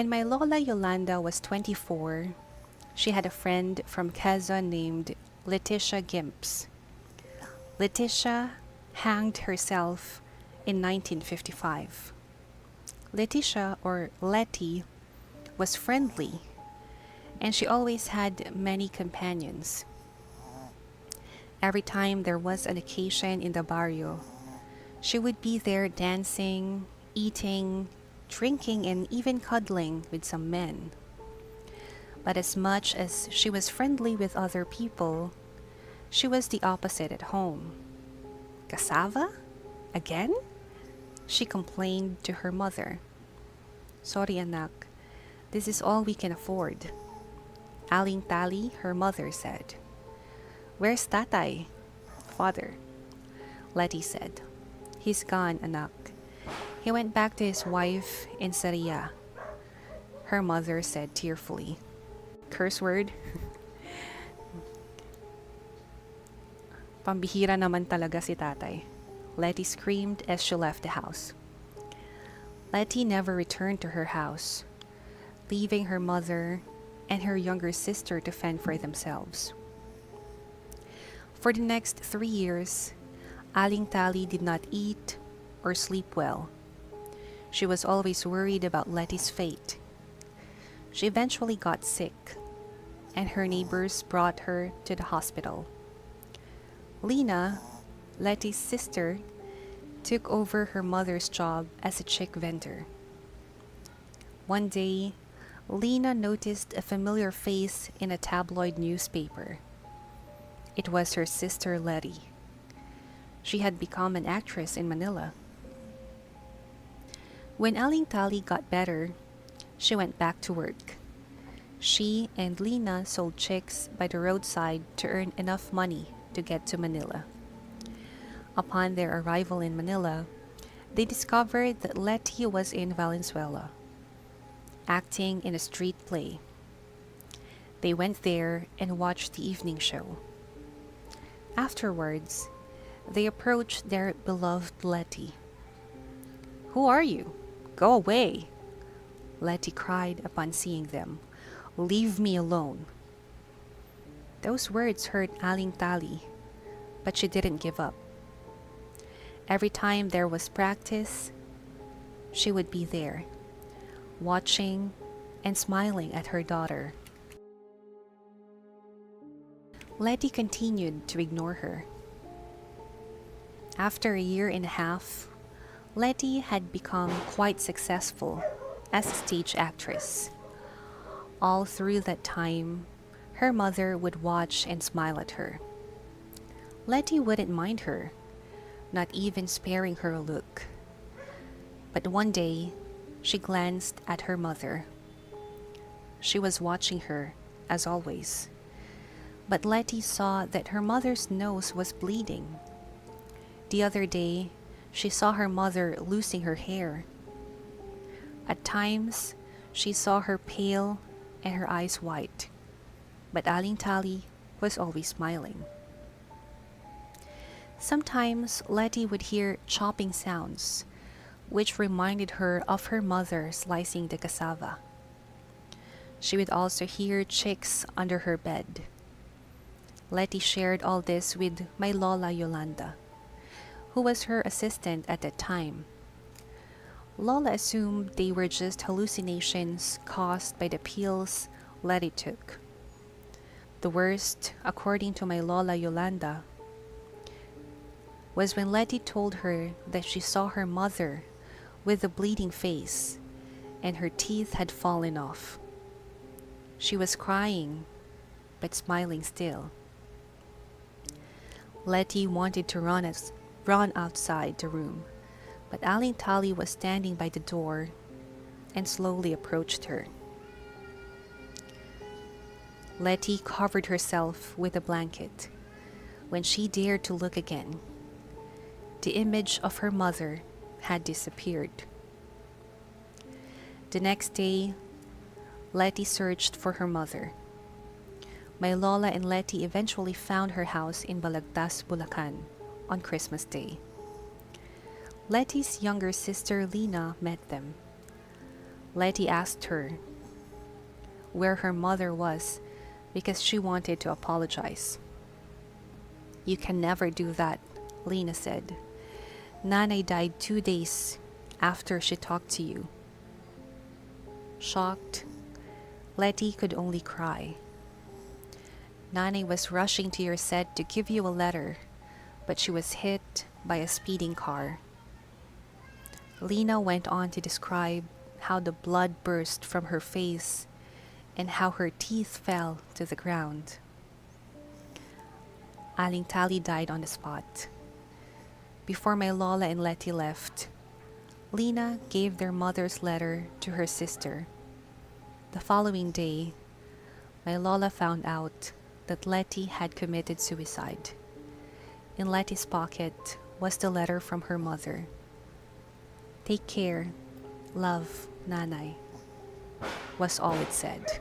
When my Lola Yolanda was 24, she had a friend from Quezon named Leticia Gimps. Leticia hanged herself in 1955. Leticia, or Letty, was friendly, and she always had many companions. Every time there was an occasion in the barrio, she would be there dancing, eating, drinking, and even cuddling with some men. But as much as she was friendly with other people, she was the opposite at home. Cassava? Again? She complained to her mother. Sorry anak, this is all we can afford. Aling Tali, her mother said. Where's tatay? Father. Letty said. He's gone, anak. He went back to his wife in Saria. Her mother said tearfully. Curse word? Pambihira naman talaga si tatay. Letty screamed as she left the house. Letty never returned to her house, leaving her mother and her younger sister to fend for themselves. For the next 3 years, Aling Tali did not eat or sleep well. She was always worried about Letty's fate. She eventually got sick, and her neighbors brought her to the hospital. Lena, Letty's sister, took over her mother's job as a chick vendor. One day, Lena noticed a familiar face in a tabloid newspaper. It was her sister Letty. She had become an actress in Manila. When Aling Tali got better, she went back to work. She and Lena sold chicks by the roadside to earn enough money to get to Manila. Upon their arrival in Manila, they discovered that Letty was in Valenzuela, acting in a street play. They went there and watched the evening show. Afterwards, they approached their beloved Letty. Who are you? Go away, Letty cried upon seeing them. Leave me alone. Those words hurt Aling Tali, but she didn't give up. Every time there was practice, she would be there, watching and smiling at her daughter. Letty continued to ignore her. After a year and a half, Letty had become quite successful as a stage actress. All through that time, her mother would watch and smile at her. Letty wouldn't mind her, not even sparing her a look. But one day, she glanced at her mother. She was watching her, as always. But Letty saw that her mother's nose was bleeding. The other day, she saw her mother losing her hair. At times, she saw her pale and her eyes white. But Aling Tali was always smiling. Sometimes Letty would hear chopping sounds, which reminded her of her mother slicing the cassava. She would also hear chicks under her bed. Letty shared all this with my Lola Yolanda, who was her assistant at that time. Lola assumed they were just hallucinations caused by the pills Letty took. The worst, according to my Lola Yolanda, was when Letty told her that she saw her mother with a bleeding face and her teeth had fallen off. She was crying, but smiling still. Letty wanted to run outside the room, but Aling Tali was standing by the door and slowly approached her. Letty covered herself with a blanket. When she dared to look again, the image of her mother had disappeared. The next day, Letty searched for her mother. My Lola and Letty eventually found her house in Balagtas, Bulacan on Christmas Day. Letty's younger sister Lena met them. Letty asked her where her mother was because she wanted to apologize. "You can never do that," Lena said. "Nanay died 2 days after she talked to you." Shocked, Letty could only cry. "Nanay was rushing to your set to give you a letter, but she was hit by a speeding car." Lena went on to describe how the blood burst from her face and how her teeth fell to the ground. Aling Tali died on the spot. Before my Lola and Letty left, Lena gave their mother's letter to her sister. The following day, my Lola found out that Letty had committed suicide. In Letty's pocket was the letter from her mother. "Take care, love, Nanay," was all it said.